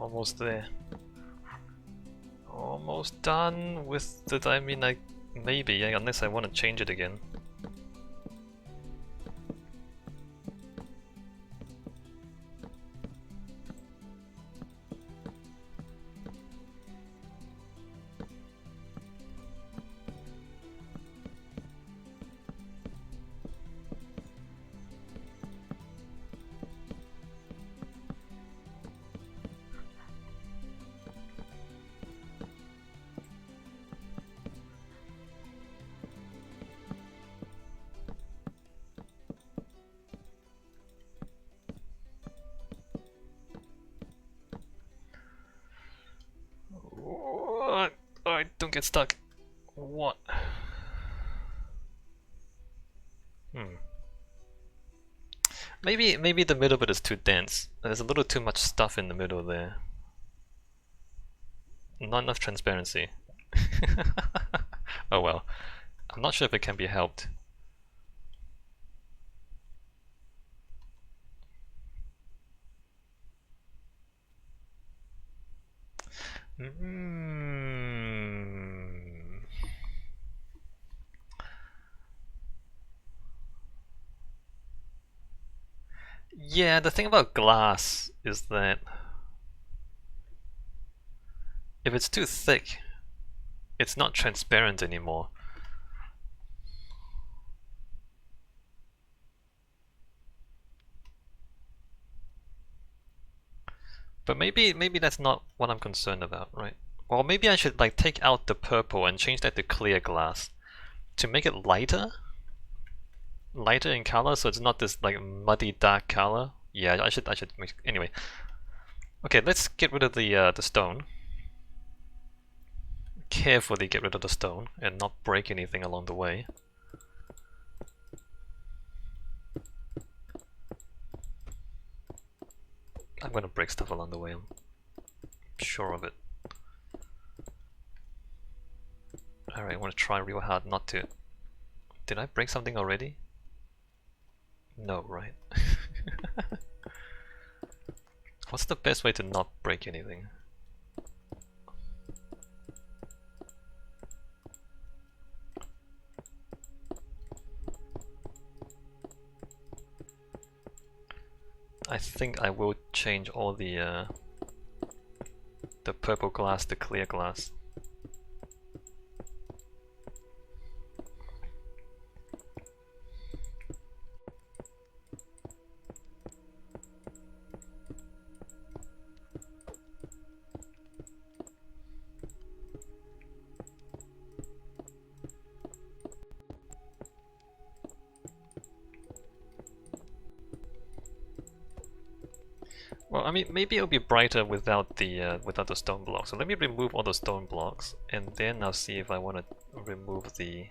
almost there. Almost done with the, I mean, like, maybe, unless I want to change it again. Alright, don't get stuck. What? Maybe the middle bit is too dense. There's a little too much stuff in the middle there. Not enough transparency. Oh well. I'm not sure if it can be helped. Yeah, the thing about glass is that if it's too thick, it's not transparent anymore. But maybe that's not what I'm concerned about, right? Well, maybe I should like take out the purple and change that to clear glass to make it lighter in color, so it's not this like muddy dark color. Yeah, I should make, anyway. Okay, let's get rid of the stone. Carefully get rid of the stone and not break anything along the way. I'm gonna break stuff along the way, I'm sure of it. Alright, I want to try real hard not to. Did I break something already? No, right? What's the best way to not break anything? I think I will change all the purple glass to clear glass. Well, I mean, maybe it'll be brighter without the stone blocks. So let me remove all the stone blocks, and then I'll see if I want to remove the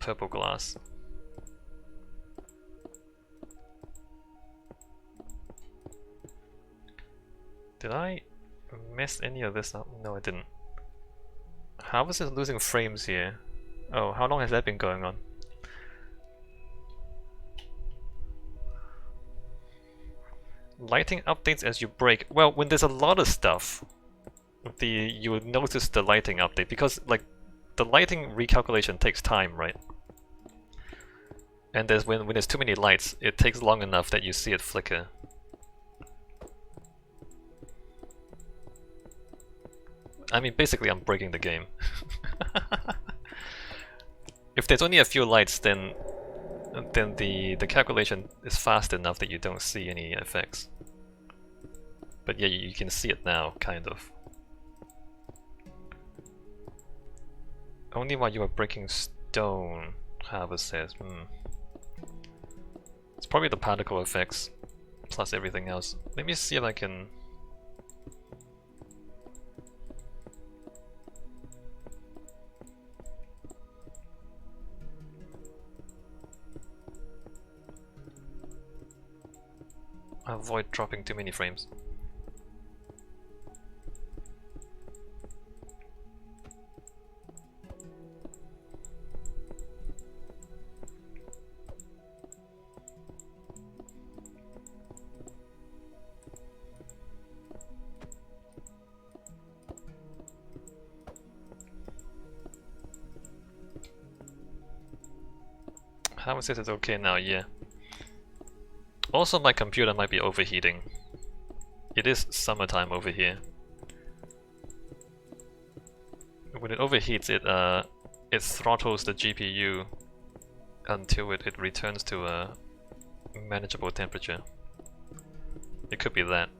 purple glass. Did I mess any of this up? No, I didn't. How is it losing frames here? Oh, how long has that been going on? Lighting updates as you break. Well, when there's a lot of stuff, you would notice the lighting update, because like the lighting recalculation takes time, right? And when there's too many lights, it takes long enough that you see it flicker. I mean, basically I'm breaking the game. If there's only a few lights, then the calculation is fast enough that you don't see any effects. But yeah, you can see it now, kind of. Only while you are breaking stone, Harvard says. It's probably the particle effects, plus everything else. Let me see if I can... avoid dropping too many frames. How is it okay now? Yeah. Also, my computer might be overheating. It is summertime over here. When it overheats, it throttles the GPU until it returns to a manageable temperature. It could be that.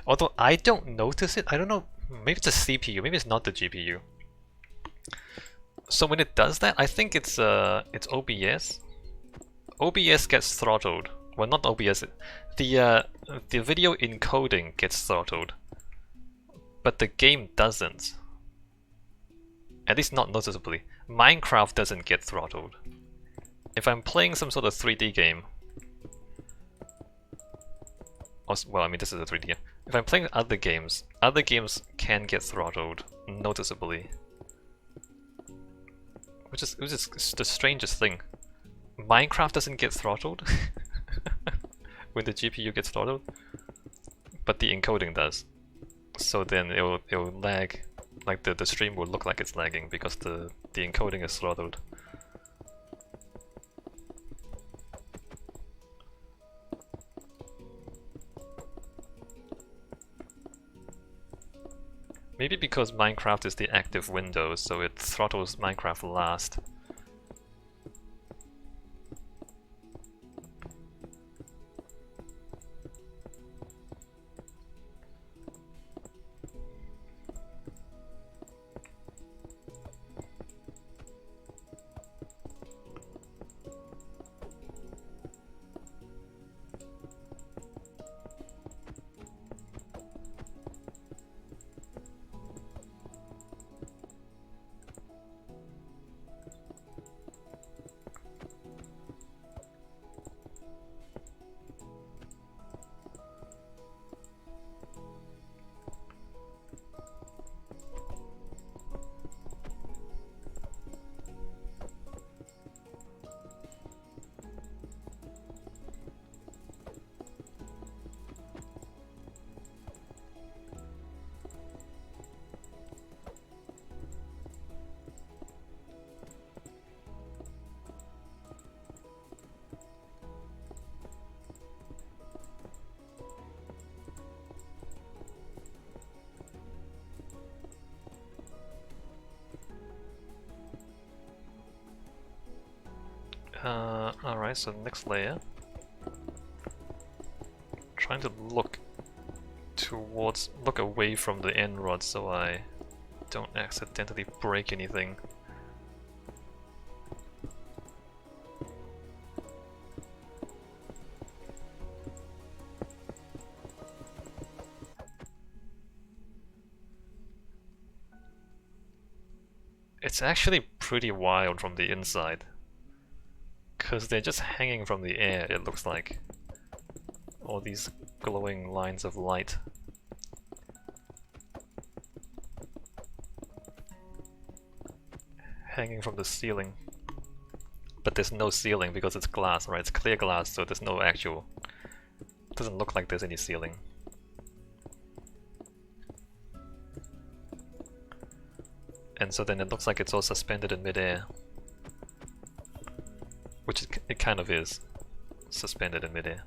Although I don't notice it, I don't know, maybe it's a CPU, maybe it's not the GPU. So when it does that, I think it's OBS. OBS gets throttled. Well, not OBS. The video encoding gets throttled, but the game doesn't. At least not noticeably. Minecraft doesn't get throttled. If I'm playing some sort of 3D game, well, I mean this is a 3D game. If I'm playing other games can get throttled noticeably. Which is the strangest thing. Minecraft doesn't get throttled when the GPU gets throttled, but the encoding does. So then it'll lag, like the stream will look like it's lagging because the encoding is throttled. Maybe because Minecraft is the active window, so it throttles Minecraft last. Alright, so next layer. Trying to look away from the end rod so I don't accidentally break anything. It's actually pretty wild from the inside. Because they're just hanging from the air, it looks like. All these glowing lines of light. Hanging from the ceiling. But there's no ceiling because it's glass, right? It's clear glass, so there's no actual... It doesn't look like there's any ceiling. And so then it looks like it's all suspended in midair. Which it kind of is. Suspended in midair.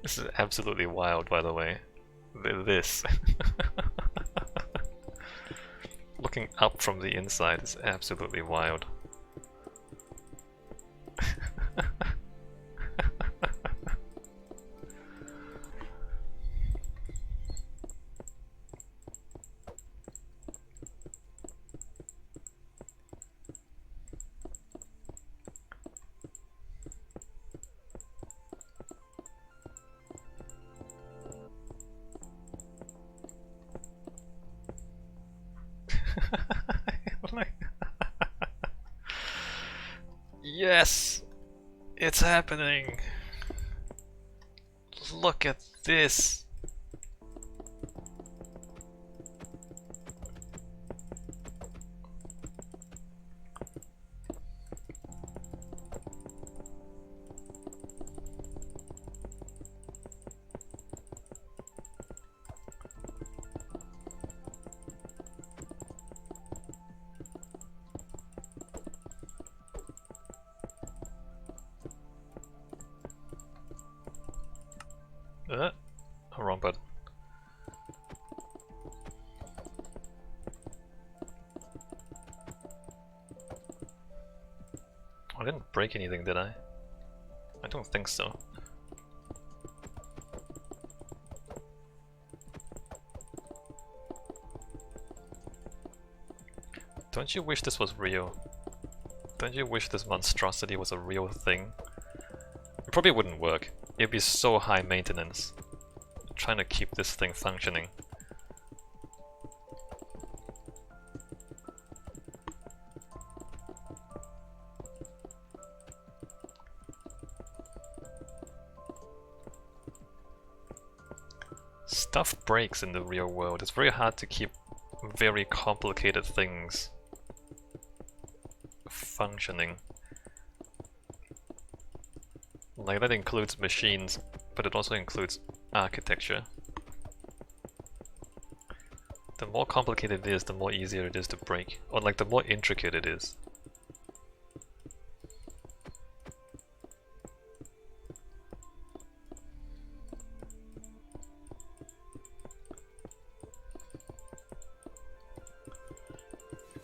This is absolutely wild, by the way. This. Looking up from the inside is absolutely wild. Yes! It's happening! Look at this! Wrong button. I didn't break anything, did I? I don't think so. Don't you wish this was real? Don't you wish this monstrosity was a real thing? It probably wouldn't work. It'd be so high maintenance. Trying to keep this thing functioning. Stuff breaks in the real world. It's very hard to keep very complicated things functioning. Like, that includes machines, but it also includes architecture. The more complicated it is, the more easier it is to break. Or like, the more intricate it is.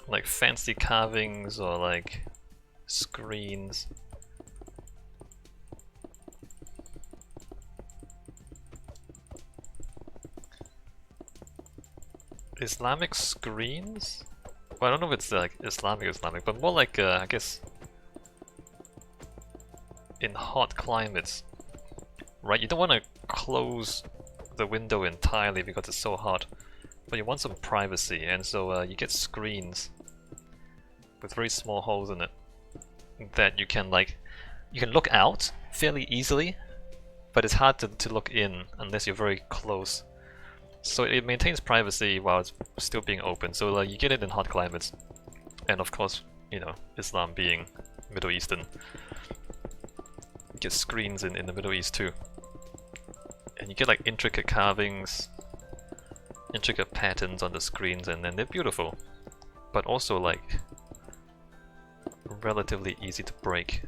Like fancy carvings or like screens. Islamic screens? Well, I don't know if it's like Islamic, but more like, I guess, in hot climates, right? You don't want to close the window entirely because it's so hot, but you want some privacy, and so you get screens with very small holes in it that you can look out fairly easily, but it's hard to look in unless you're very close. So it maintains privacy while it's still being open. So you get it in hot climates, and of course, you know, Islam being Middle Eastern, you get screens in the Middle East too, and you get like intricate carvings, intricate patterns on the screens, and then they're beautiful, but also like relatively easy to break.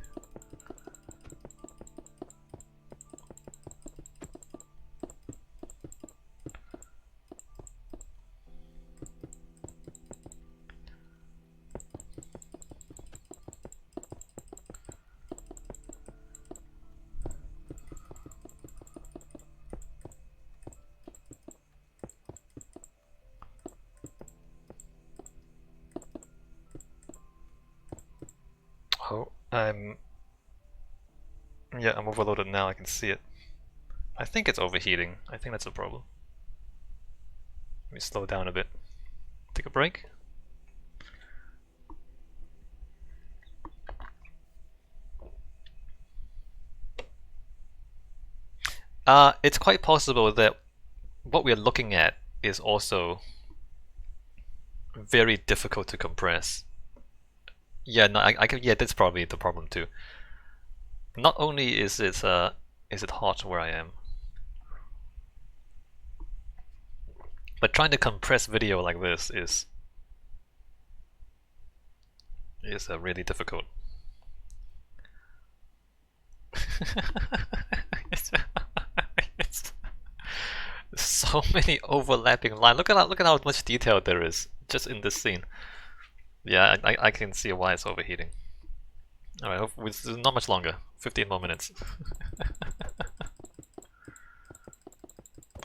Oh, yeah, I'm overloaded now, I can see it. I think it's overheating. I think that's the problem. Let me slow down a bit. Take a break. It's quite possible that what we're looking at is also very difficult to compress. Yeah, no, yeah, that's probably the problem too. Not only is it hot where I am, but trying to compress video like this is really difficult. It's so many overlapping lines. Look at how much detail there is just in this scene. Yeah, I can see why it's overheating. Alright, it's not much longer. 15 more minutes.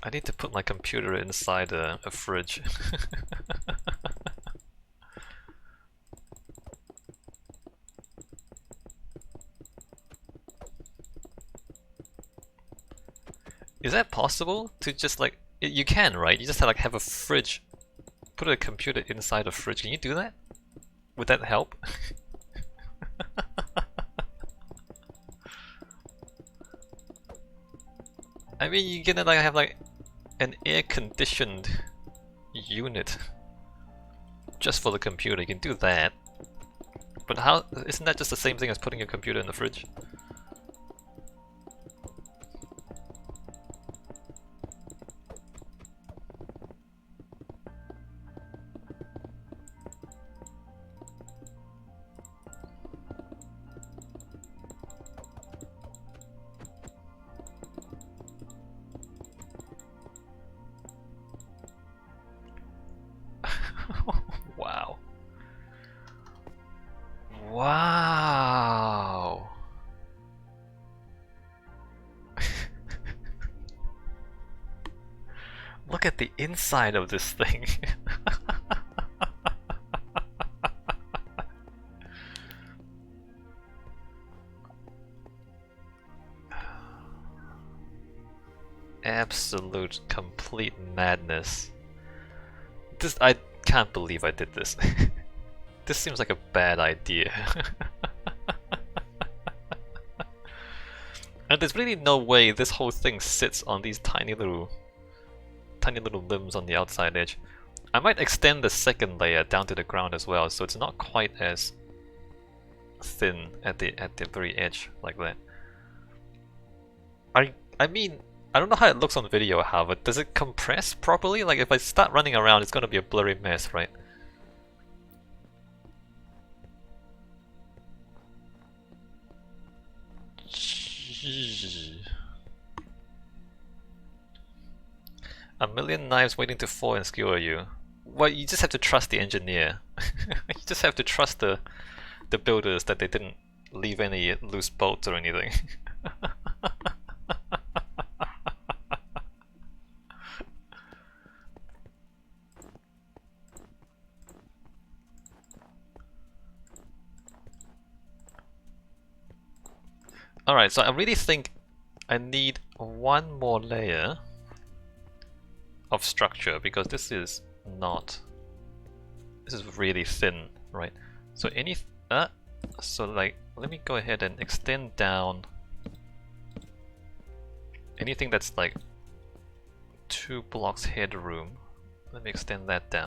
I need to put my computer inside a fridge. Is that possible to just like you can, right? You just have a fridge, put a computer inside a fridge. Can you do that? Would that help? I mean, you're gonna like have like an air-conditioned unit just for the computer. You can do that, but how? Isn't that just the same thing as putting a computer in the fridge? Wow. Wow. Look at the inside of this thing. Absolute complete madness. I can't believe I did this. This seems like a bad idea. And there's really no way this whole thing sits on these tiny little limbs on the outside edge. I might extend the second layer down to the ground as well, so it's not quite as thin at the very edge like that. I mean, I don't know how it looks on video, however. Does it compress properly? Like if I start running around, it's gonna be a blurry mess, right? A million knives waiting to fall and skewer you. Well, you just have to trust the engineer. You just have to trust the builders that they didn't leave any loose bolts or anything. Alright, so I really think I need one more layer of structure because this is really thin, right? So like let me go ahead and extend down anything that's like 2 blocks headroom. Let me extend that down.